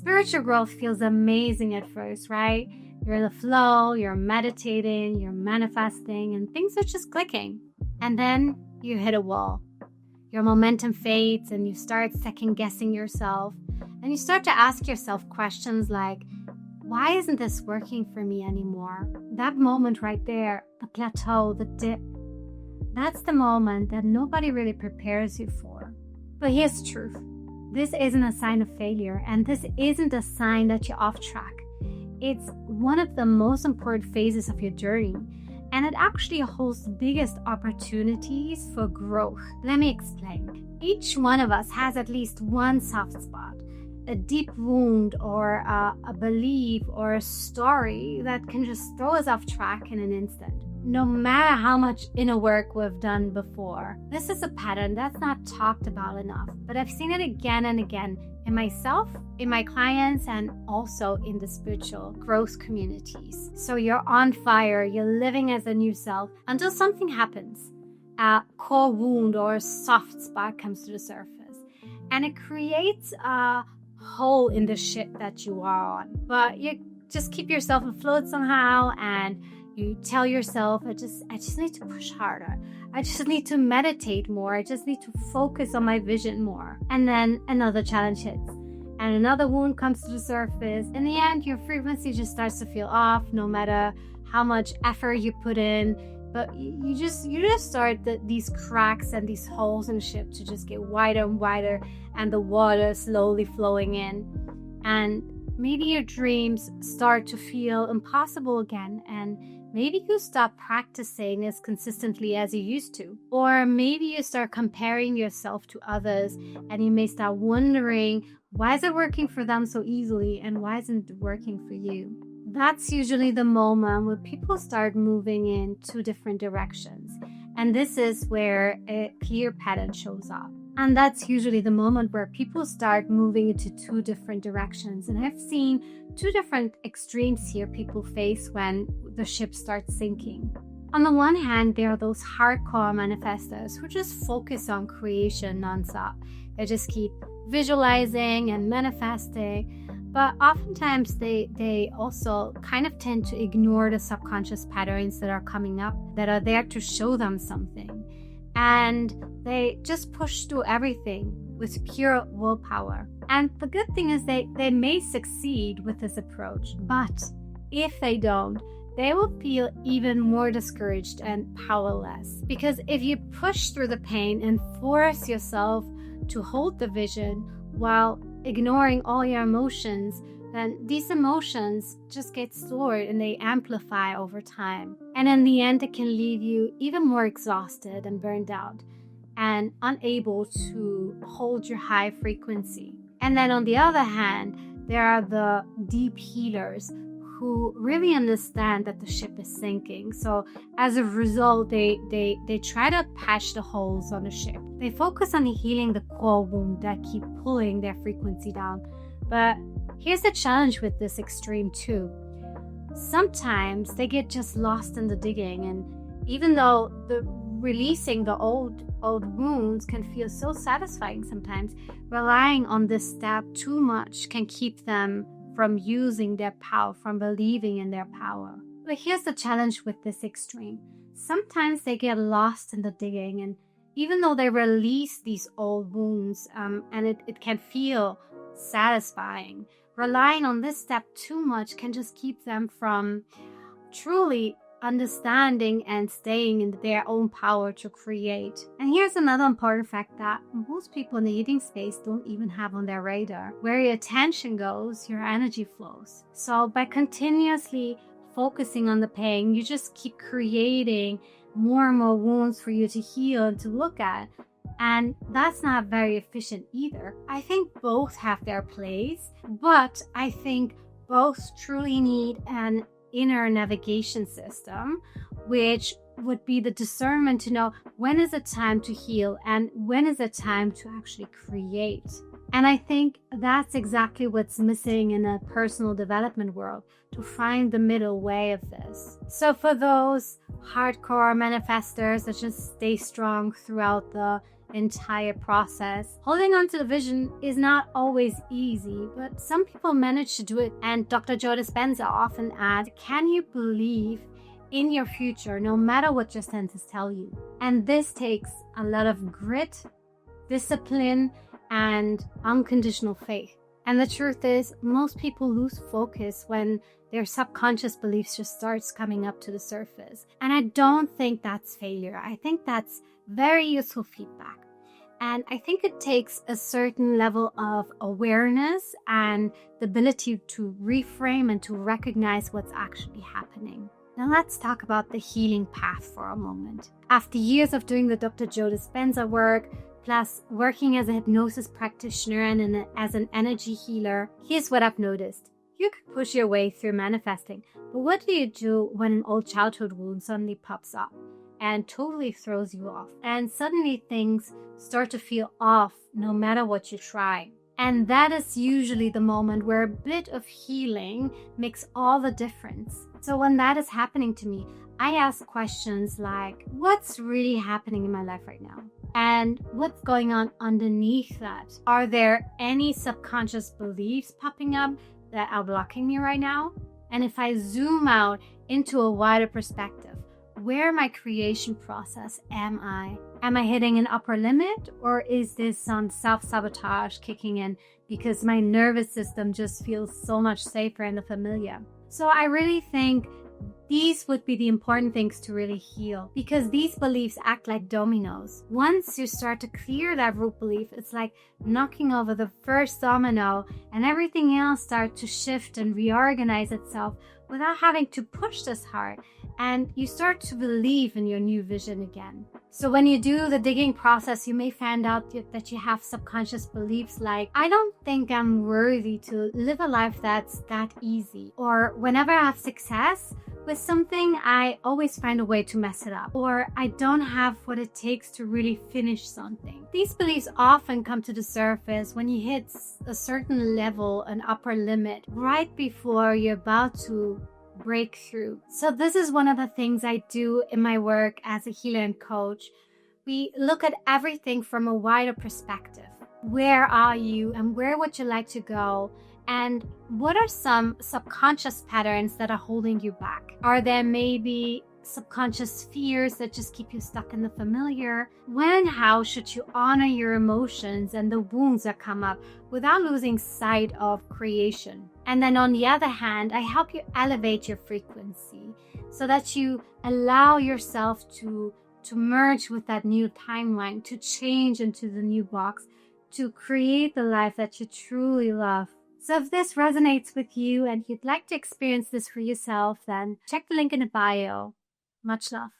Spiritual growth feels amazing at first, right? You're in the flow, you're meditating, you're manifesting, and things are just clicking. And then you hit a wall. Your momentum fades and you start second guessing yourself. And you start to ask yourself questions like, why isn't this working for me anymore? That moment right there, the plateau, the dip, that's the moment that nobody really prepares you for. But here's the truth. This isn't a sign of failure, and this isn't a sign that you're off track. It's one of the most important phases of your journey, and it actually holds the biggest opportunities for growth. Let me explain. Each one of us has at least one soft spot, a deep wound or a belief or a story that can just throw us off track in an instant, no matter how much inner work we've done before. This is a pattern that's not talked about enough, but I've seen it again and again in myself, in my clients, and also in the spiritual growth communities. So you're on fire, you're living as a new self until something happens. A core wound or a soft spot comes to the surface, and it creates a hole in the ship that you are on. But you just keep yourself afloat somehow, and you tell yourself, I just need to push harder. I just need to meditate more. I just need to focus on my vision more. And then another challenge hits, and another wound comes to the surface. In the end, your frequency just starts to feel off, no matter how much effort you put in. But you just start these cracks and these holes in the ship to just get wider and wider, and the water slowly flowing in. And maybe your dreams start to feel impossible again, and maybe you stop practicing as consistently as you used to. Or maybe you start comparing yourself to others, and you may start wondering, why is it working for them so easily, and why isn't it working for you? That's usually the moment where people start moving in two different directions. And this is where a clear pattern shows up. And that's usually the moment where people start moving into two different directions. And I've seen two different extremes here people face when the ship starts sinking. On the one hand, there are those hardcore manifestors who just focus on creation nonstop. They just keep visualizing and manifesting. But oftentimes they also kind of tend to ignore the subconscious patterns that are coming up, that are there to show them something. And they just push through everything with pure willpower. And the good thing is they may succeed with this approach. But if they don't, they will feel even more discouraged and powerless. Because if you push through the pain and force yourself to hold the vision while ignoring all your emotions, then these emotions just get stored and they amplify over time. And in the end, it can leave you even more exhausted and burned out and unable to hold your high frequency. And then on the other hand, there are the deep healers who really understand that the ship is sinking. So as a result, they try to patch the holes on the ship. They focus on healing the core wound that keep pulling their frequency down. But here's the challenge with this extreme too. Sometimes they get just lost in the digging, and even though releasing the old wounds can feel so satisfying sometimes, relying on this step too much can keep them from using their power, from believing in their power. But here's the challenge with this extreme. Sometimes they get lost in the digging, and even though they release these old wounds, and it can feel satisfying, relying on this step too much can just keep them from truly understanding and staying in their own power to create. And here's another important fact that most people in the eating space don't even have on their radar. Where your attention goes, your energy flows. So by continuously focusing on the pain, you just keep creating more and more wounds for you to heal and to look at. And that's not very efficient either. I think both have their place, but I think both truly need an inner navigation system, which would be the discernment to know when is it time to heal and when is it time to actually create. And I think that's exactly what's missing in a personal development world, to find the middle way of this. So for those hardcore manifestors that just stay strong throughout the entire process. Holding on to the vision is not always easy, but some people manage to do it. And Dr. Joe Dispenza often adds, can you believe in your future no matter what your senses tell you? And this takes a lot of grit, discipline, and unconditional faith. And the truth is, most people lose focus when their subconscious beliefs just starts coming up to the surface. And I don't think that's failure. I think that's very useful feedback. And I think it takes a certain level of awareness and the ability to reframe and to recognize what's actually happening. Now let's talk about the healing path for a moment. After years of doing the Dr. Joe Dispenza work, plus working as a hypnosis practitioner and as an energy healer, here's what I've noticed. You can push your way through manifesting, but what do you do when an old childhood wound suddenly pops up and totally throws you off? And suddenly things start to feel off no matter what you try. And that is usually the moment where a bit of healing makes all the difference. So when that is happening to me, I ask questions like, what's really happening in my life right now? And what's going on underneath that? Are there any subconscious beliefs popping up that are blocking me right now? And if I zoom out into a wider perspective, where in my creation process am I? Am I hitting an upper limit, or is this some self-sabotage kicking in because my nervous system just feels so much safer in the familiar? So I really think these would be the important things to really heal, because these beliefs act like dominoes. Once you start to clear that root belief, it's like knocking over the first domino, and everything else starts to shift and reorganize itself without having to push this hard. And you start to believe in your new vision again. So when you do the digging process, you may find out that you have subconscious beliefs like, I don't think I'm worthy to live a life that's that easy. Or whenever I have success with something, I always find a way to mess it up. Or I don't have what it takes to really finish something. These beliefs often come to the surface when you hit a certain level, an upper limit, right before you're about to break through. So this is one of the things I do in my work as a healer and coach. We look at everything from a wider perspective. Where are you and where would you like to go? And what are some subconscious patterns that are holding you back? Are there maybe subconscious fears that just keep you stuck in the familiar? When and how should you honor your emotions and the wounds that come up without losing sight of creation? And then on the other hand, I help you elevate your frequency so that you allow yourself to merge with that new timeline, to change into the new box, to create the life that you truly love. So if this resonates with you and you'd like to experience this for yourself, then check the link in the bio. Much love.